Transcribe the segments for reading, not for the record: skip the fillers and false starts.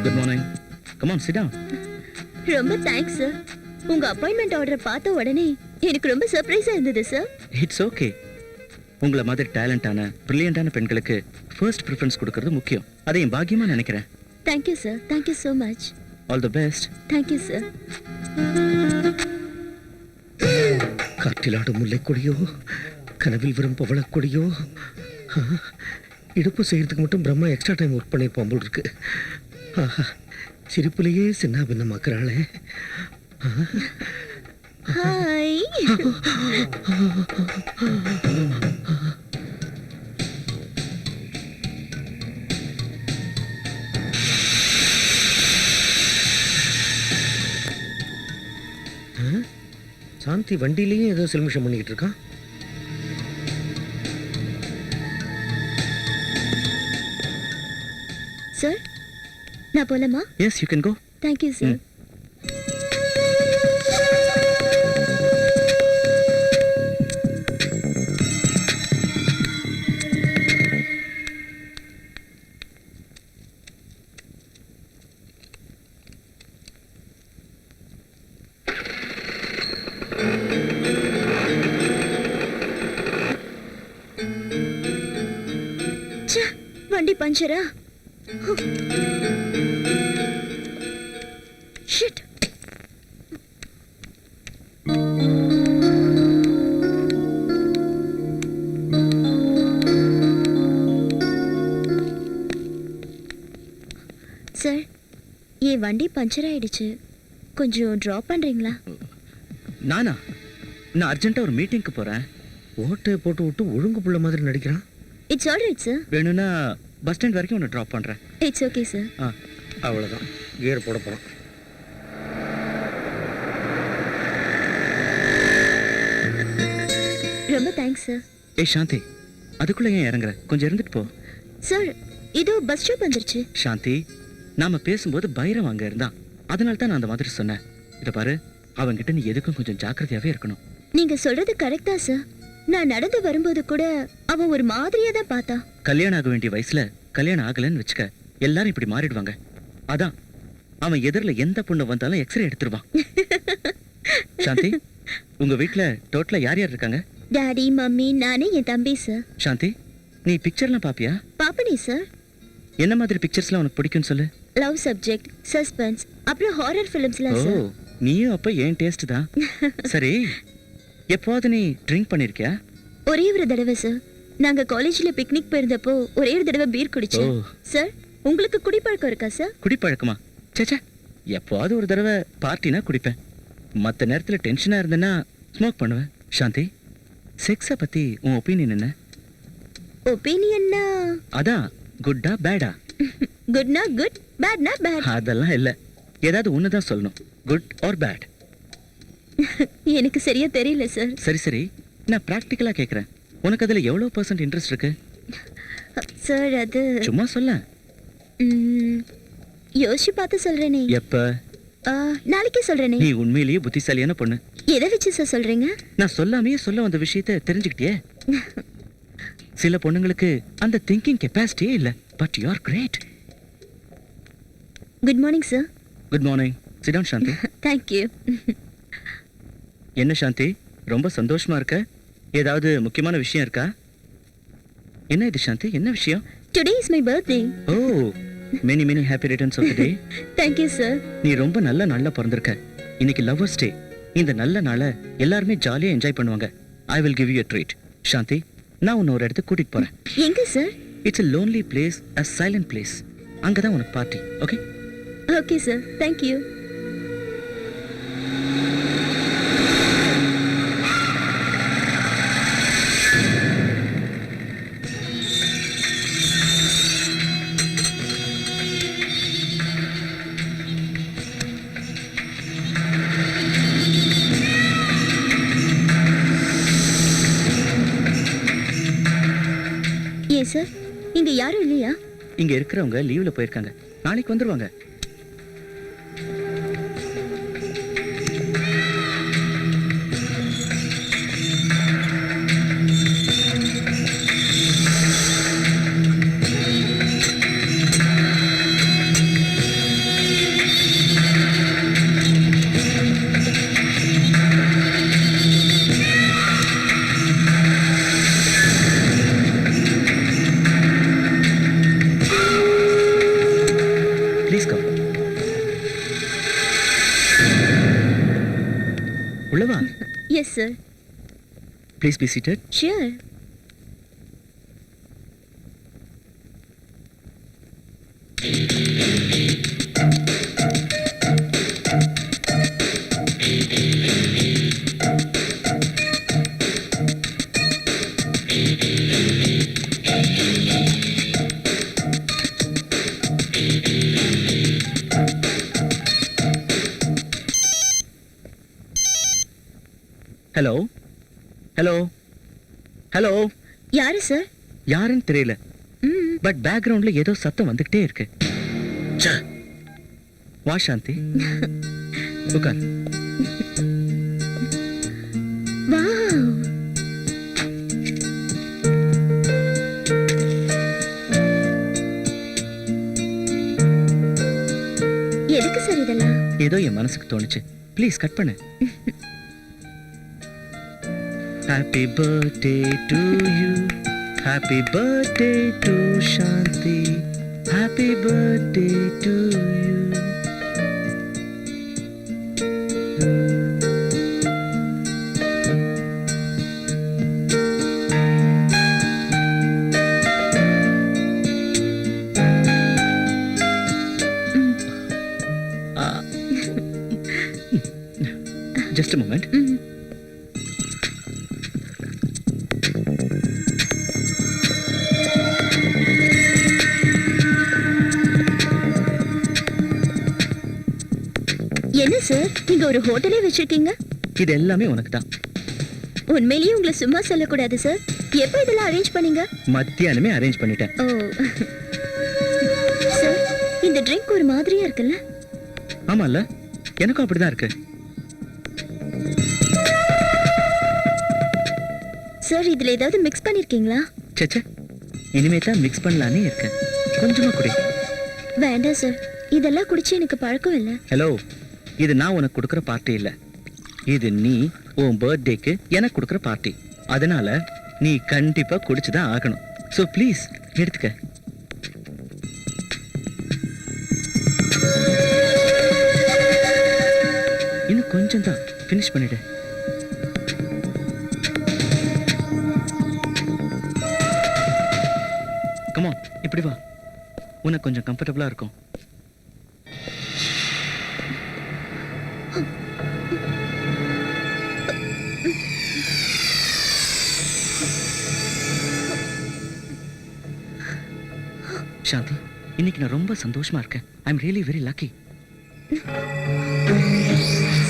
Good morning. Come on, sit down. ரொம்ப thanks sir. உங்க appointment ஆர்டரை பார்த்த உடனே எனக்கு ரொம்ப சர்ப்ரைஸா இருந்தது சார். It's okay. உங்கள மாதிரி டேலண்டான பிரில்லியண்டான பெண்களுக்கு ஃபர்ஸ்ட் ப்ரிஃபரன்ஸ் கொடுக்கிறது முக்கியம். அதை என் பாக்கியமா நினைக்கிறேன். Thank you sir. Thank you so much. All the best. Thank you sir. காற்றிலாடும் முல்லைக்கொடியோ கனவில் வரும் பவளக்கொடியோ இடுப்பு செய்யறதுக்கு மட்டும் பிரம்மா எக்ஸ்ட்ரா டைம் ஒர்க் பண்ணியிருப்பான் போல் இருக்கு. சிரிப்புலேயே சின்ன பின்னமாக்குறாளே. ஹாய். சாந்தி வண்டியிலையும் ஏதோ செல்மிஷம் பண்ணிக்கிட்டு இருக்கான். சார் நான் போலாமா? Yes, you can go. Thank you sir. வண்டி பஞ்சரா? ஷிட். சார் என் வண்டி பஞ்சர் ஆயிடுச்சு, கொஞ்சம் ட்ராப் பண்றீங்களா? நானா? நான் அர்ஜென்ட்டா ஒரு மீட்டிங்க்கு போறேன். ஓட்டை போட்டு விட்டு ஒழுங்கு புள்ள மாதிரி நடிக்கிறான். It's alright sir. வேணும்னா பஸ் ஸ்டாண்ட் வரைக்கும் உன்னை ட்ராப் பண்றேன். It's okay sir. அவ்வளோதான், கியர் போட போகிறான். ரொம்ப தேங்க்ஸ் சார். ஏய் சாந்தி, அதுக்குள்ள ஏன் இறங்குற? கொஞ்சம் இருந்துட்டு போ. சார் இதோ பஸ் ஸ்டாப் வந்துருச்சு. சாந்தி, நாம பேசும்போது பைரவ் அங்க இருந்தான், அதனால தான் நான் அந்த மாதிரி சொன்னேன். இத பாரு, அவன்கிட்ட நீ எதுக்கும் கொஞ்சம் ஜாக்கிரதையாவே இருக்கணும். நீங்க சொல்றது கரெக்டா சார். நான் நடந்து வரும்போது கூட அவன் ஒரு மாதிரியா தான் பார்த்தா. கல்யாணம் ஆக வேண்டிய வயசுல கல்யாணம் ஆகலன்னு வச்சுக்க, எல்லாரும் இப்படி மாறிடுவாங்க. அதான் அவன் எதிரில எந்த பொண்ணு வந்தாலும் எக்ஸ்ரே எடுத்துருவான். சாந்தி, உங்க வீட்ல டோட்டலா யார் யார் இருக்காங்க? டாடி, மம்மி, நானே, என் தம்பி சார். சாந்தி, நீ பிக்சர்லாம் பாப்பியா? பாப்பனே சார். என்ன மாதிரி பிக்சர்ஸ்லாம் உனக்கு பிடிக்கும்னு சொல்லு. லவ் சப்ஜெக்ட், சஸ்பென்ஸ், அப்புறம் ஹாரர் ஃபிலிம்ஸ்லாம் சார். நீயும் அப்ப ஏன் டேஸ்ட் தான். சரி, எப்போது நீ ட்ரிங்க் பண்ணிருக்கியா? ஒரே ஒரு தடவை சார். நாங்க காலேஜ்ல பிக்னிக் போயிருந்தப்போ ஒரே ஒரு தடவை பீர் குடிச்சோம். சார் உங்களுக்கு குடிப்பழக்கம் இருக்கா சார்? குடிப்பழக்கமா? சேச்சே, எப்போது ஒரு தடவை பார்ட்டினா குடிப்பேன். மற்ற நேரத்தில் டென்ஷனாக இருந்தேன்னா ஸ்மோக் பண்ணுவேன். சாந்தி, செக்ஸை பற்றி உன் ஒப்பீனியன் என்ன? ஒப்பீனியன்னா அதான் குட்டா பேடா? குட்னா குட், பேட்னா பேட். அதெல்லாம் இல்லை, ஏதாவது ஒன்று தான் சொல்லணும். Good or bad? எனக்கு சரியா தெரியல சார். சரி சரி, நான் ப்ராக்டிக்கலாக கேட்குறேன். உனக்கு அதில் எவ்வளோ % இன்ட்ரெஸ்ட் இருக்கு? சார் அது சும்மா சொல்ல. யோசிச்சு பார்த்து சொல்றேனே. எப்போ? நாளைக்கே சொல்றேனே. நீ உண்மையிலேயே புத்திசாலியான பொண்ணு. எதை வச்சு சார் சொல்றீங்க? நான் சொல்லாமையே சொல்ல வந்த விஷயத்தை தெரிஞ்சுக்கிட்டியே. சில பொண்ணுங்களுக்கு அந்த திங்கிங் கெப்பாசிட்டியே இல்லை. But you are great. Good morning sir. Good morning. Sit down Shanthi. Thank you. என்ன சாந்தி, ரொம்ப சந்தோஷமா இருக்க? ஏதாவது முக்கியமான விஷயம் இருக்கா? என்ன இது சாந்தி, என்ன விஷயம்? Today is my birthday. Oh, many many happy returns of the day. Thank you sir. நீ ரொம்ப நல்ல நாள்ல பிறந்திருக்க. இன்னைக்கு லவ்வர்ஸ் டே. இந்த நல்ல நாளை எல்லாரும் ஜாலியா என்ஜாய் பண்ணுவாங்க. I will give you a treat. சாந்தி, நான் உன்னை ஒரு இடத்துக்கு கூட்டிட்டு போறேன். எங்க sir? It's a lonely place, a silent place. அங்கதான் உனக்கு party. Okay? Okay sir. Thank you. ஏன் சார், இங்க யாரும் இல்லையா? இங்க இருக்கிறவங்க லீவ்ல போயிருக்காங்க, நாளைக்கு வந்துருவாங்க. Please come. உள்ளவா. Yes sir. Please be seated. Sure. Hello hello hello. யாரு சார்? யாருன்னு தெரியல, ம். பட் பேக்ரவுண்ட்ல ஏதோ சத்தம் வந்துகிட்டே இருக்கு. ச்சே. வா சாந்தி, உட்கார். வாவ். எதுக்கு சார் இதெல்லாம்? ஏதோ என் மனசுக்கு தோணுச்சு. ப்ளீஸ் கட் பண்ணு. Happy birthday to you, happy birthday to Shanthi, happy birthday to you. Just a moment. ம். என்ன சார், நீங்க ஒரு ஹோட்டலே வச்சிருக்கீங்க? இது எல்லாமே உனக்கு தான். உண்மையிலேயே உங்களை சும்மா சொல்லக்கூடாது சார். எப்போ இதெல்லாம் அரேஞ்ச் பண்ணீங்க? மத்தியானமே அரேஞ்ச் பண்ணிட்டேன். ஓ சார், இந்த ட்ரிங்க் ஒரு மாதிரியா இருக்குல்ல? ஆமால்ல, எனக்கும் அப்படிதான் இருக்கு. சார், இதுல ஏதாவது மிக்ஸ் பண்ணிருக்கீங்களா? சேச்சே, இனிமே தான் மிக்ஸ் பண்ணலானே இருக்கேன். கொஞ்சமா குடி. வேண்டாம் சார், இதெல்லாம் குடிச்சு எனக்கு பழக்கம் இல்லை. ஹலோ, இது நான் உனக்கு கொடுக்குற பார்ட்டி இல்ல. இது நீ உன் பர்த்டேக்கு எனக்கு கொடுக்குற பார்ட்டி. அதனால நீ கண்டிப்பா குடிச்சுதான் ஆகணும். ஸோ ப்ளீஸ் எடுத்துக்க. இன்னும் கொஞ்சம் தான், ஃபினிஷ் பண்ணிடு. கமா, இப்படி வா, உனக்கு கொஞ்சம் கம்ஃபர்டபுளா இருக்கும். சாந்தி, இன்னைக்கு நான் ரொம்ப சந்தோஷமா இருக்கேன். I am really very lucky.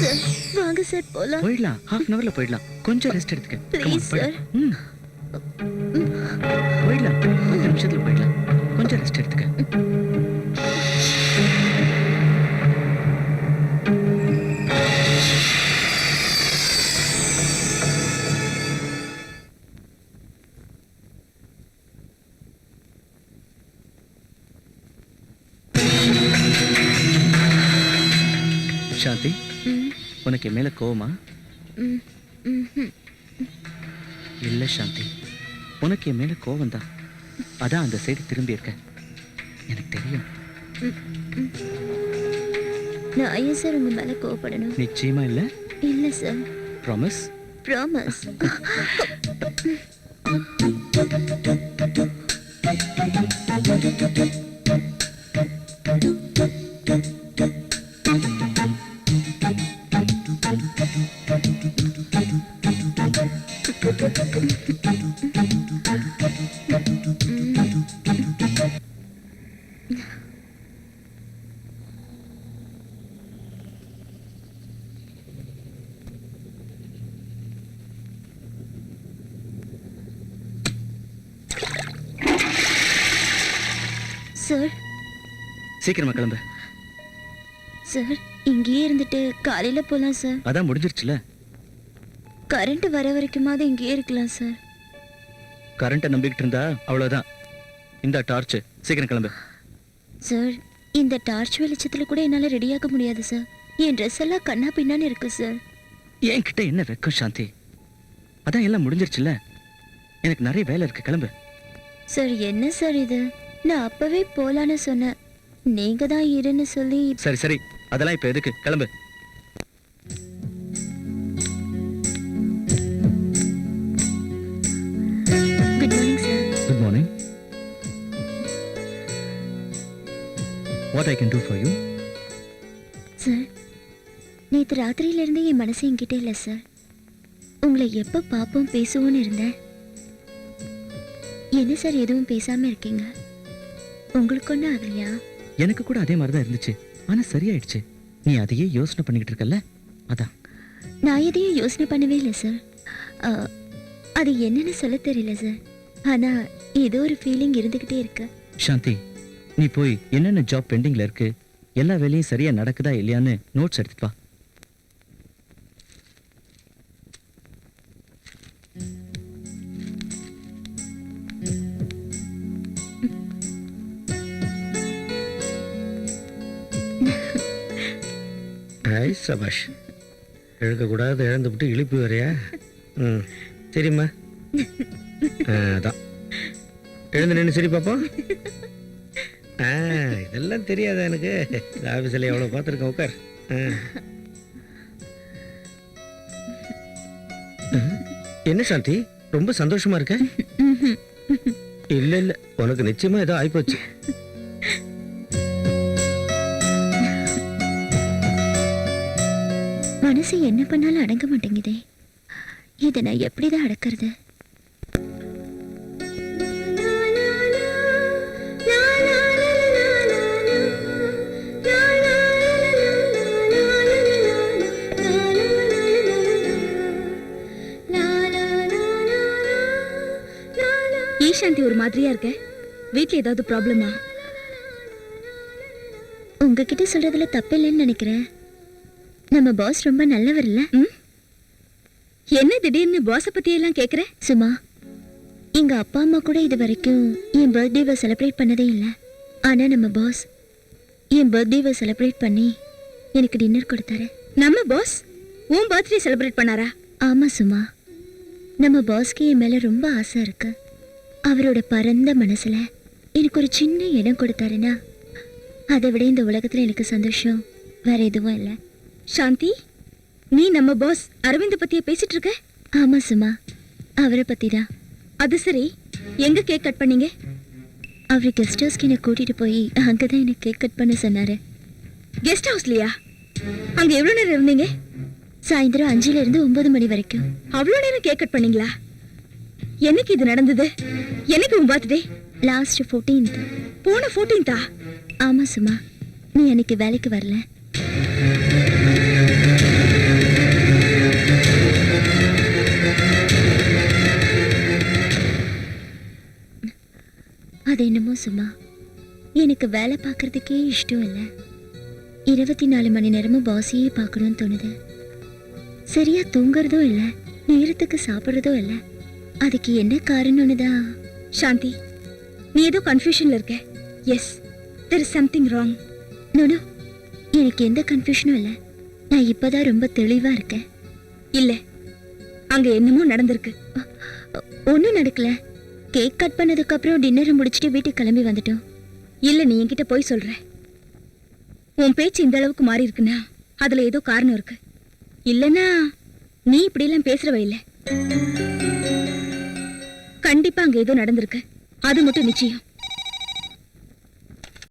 Sir, வாங்க சார் போலாம். போயிடலாம், ஹாஃப் அன் அவர்ல போயிடலாம். கொஞ்சம் ரெஸ்ட் எடுத்துக்க. Come on, Please, போயிடு. sir. ம். போயிடலாம், 10 நிமிஷத்துல போயிடலாம். கொஞ்சம் ரெஸ்ட் எடுத்துக்க. சாந்தி, ம், உனக்கு என் மேல கோவமா? ம், ம்ஹும். இல்ல சாந்தி, உனக்கு என் மேல கோவம் தான். அதான் அந்த சைடு திரும்பி இருக்க. எனக்கு தெரியும். நான் ஏன் சார் உங்க மேல கோவப்படணும்? நிச்சயமா இல்ல. இல்ல சார். ப்ராமிஸ். ப்ராமிஸ். சார், சீக்கிரமா கிளம்பு. சார், இங்கேயே இருந்துட்டு காலையில போலாம் சார். அதான் முடிஞ்சிருச்சுல. கரண்ட் வர வரைக்குமாவது இங்கேயே இருக்கலாம் சார். கரண்ட்டை நம்பிக்கிட்டு இருந்தா அவ்வளவுதான். இந்த டார்ச், சீக்கிரம் கிளம்பு. சார், இந்த டார்ச் வெளிச்சத்துல கூட என்னால ரெடியாக முடியாது சார். என் ட்ரெஸ் எல்லாம் கண்ணா பின்னான்னு இருக்கு சார். என்கிட்ட என்ன வெக்கம் சாந்தி? அதான் எல்லாம் முடிஞ்சிருச்சுல. எனக்கு நிறைய வேலை இருக்கு, கிளம்பு. சார், என்ன சார் இது? நான் அப்பவே போலான்னு சொன்னேன். நீங்க தான் இருன்னு சொல்லி சரி சரி, அதெல்லாம் இப்ப எதுக்கு? கிளம்பு. Good morning sir. Good morning. What I can do for you? Sir, நேற்று ராத்திரியிலிருந்து என் மனசு என்கிட்ட இல்லை சார். உங்களை எப்போ பார்ப்போம் பேசுவோன்னு இருந்தேன். என்ன சார் எதுவும் பேசாம இருக்கீங்க? உங்களுக்கு ஒன்றும் ஆகலையா? எனக்கு கூட அதே மாதிரி தான் இருந்துச்சு, ஆனா சரியாயிடுச்சு. நீ அதையே யோசனை பண்ணிக்கிட்டு இருக்கல்ல, அதான். நான் எதையும் யோசனை பண்ணவே இல்லை சார். அது என்னன்னு சொல்ல தெரியல சார். ஆனா ஏதோ ஒரு ஃபீலிங் இருந்துகிட்டே இருக்கு. சாந்தி, நீ போய் என்னென்ன ஜாப் பெண்டிங்ல இருக்கு, எல்லா வேலையும் சரியா நடக்குதா இல்லையான்னு நோட்ஸ் எடுத்துட்டு வா. ஐ சபாஷ். எழுக்கக்கூடாது, இழந்துவிட்டு இழிப்பு வரையா? ம், சரிம்மா. அதான் எழுந்து நின்று சரி பாப்போம். இதெல்லாம் தெரியாதா எனக்கு? இந்த ஆஃபீஸில் எவ்வளோ பார்த்துருக்கேன். உட்கார். என்ன சாந்தி, ரொம்ப சந்தோஷமா இருக்க? இல்ல இல்ல, உனக்கு நிச்சயமா ஏதோ ஆயிப்போச்சு. மனசு என்ன பண்ணாலும் அடங்க மாட்டேங்குதே. இதை நான் எப்படிதான் அடக்கிறது? சாந்தி ஒரு மாதிரியா இருக்க. வீட்ல ஏதாவது ப்ராப்ளமா? உங்ககிட்ட சொல்றதுல தப்பு இல்லைன்னு நினைக்கிறேன். நம்ம பாஸ் ரொம்ப நல்லவர் இல்ல? என்ன திடீர்னு பாஸ பத்தி எல்லாம் கேக்குற? சும்மா, எங்க அப்பா அம்மா கூட இது வரைக்கும் என் பர்த்டேவை செலிப்ரேட் பண்ணதே இல்லை. ஆனா நம்ம பாஸ் என் பர்த்டேவை செலிப்ரேட் பண்ணி எனக்கு டின்னர் கொடுத்தாரு. நம்ம பாஸ் உன் பர்த்டே செலிப்ரேட் பண்ணாரா? ஆமா சும்மா, நம்ம பாஸ்க்கு என் மேல ரொம்ப ஆசை இருக்கு. அவரோட பரந்த மனசுல எனக்கு ஒரு சின்ன இடம் கொடுத்தாருன்னா அதை விட இந்த உலகத்துல எனக்கு சந்தோஷம் வேற எதுவும் இல்லை. சாந்தி, நீ நம்ம பாஸ் அரவிந்த் பத்தியே பேசிட்டு இருக்க? ஆமா சும்மா, அவரை பத்தி தான். அது சரி, எங்க கேக் கட் பண்ணீங்க? அவர் கெஸ்ட் ஹவுஸ்க்கு என்னை கூட்டிட்டு போய் அங்கதான் எனக்கு கேக் கட் பண்ண சொன்னாரு. கெஸ்ட் ஹவுஸ்லயா? அங்க எவ்வளவு நேரம் இருந்தீங்க? சாயந்தரம் 5ல இருந்து 9 மணி வரைக்கும். அவ்வளவு நேரம் கேக் கட் பண்ணீங்களா? என்னைக்கு இது நடந்தது? என்னைக்கு உன் பர்த்டே? Last 14th. போன 14th? ஆமா சும்மா, நீ அன்னைக்கு வேலைக்கு வரல. அது என்னமோ சும்மா, எனக்கு வேலை பார்க்கறதுக்கே இஷ்டம் இல்லை. 24 மணி நேரமும் பாஸையே பார்க்கணும்னு தோணுது. சரியா தூங்குறதும் இல்லை, நேரத்துக்கு சாப்பிட்றதும் இல்லை. அதுக்கு என்ன காரணம்னு தான். சாந்தி, நீ ஏதோ கன்ஃபியூஷன்ல இருக்க. Yes, there is something wrong. No, எனக்கு எந்த கன்ஃபியூஷனும் இல்லை. நான் இப்பதான் ரொம்ப தெளிவா இருக்கேன். இல்ல, அங்க என்னமோ நடந்திருக்கு. ஒன்றும் நடக்கல. கேக் கட் பண்ணதுக்கு அப்புறம் டின்னரை முடிச்சுட்டு வீட்டுக்கு கிளம்பி வந்துட்டோம். இல்ல, நீ என்கிட்ட போய் சொல்ற. உன் பேச்சு இந்த அளவுக்கு மாறி இருக்குன்னா அதுல ஏதோ காரணம் இருக்கு. இல்லனா நீ இப்படி எல்லாம் பேசுறவ இல்ல. கண்டிப்பா அங்க ஏதோ நடந்திருக்கு, அது மட்டும் நிச்சயம்.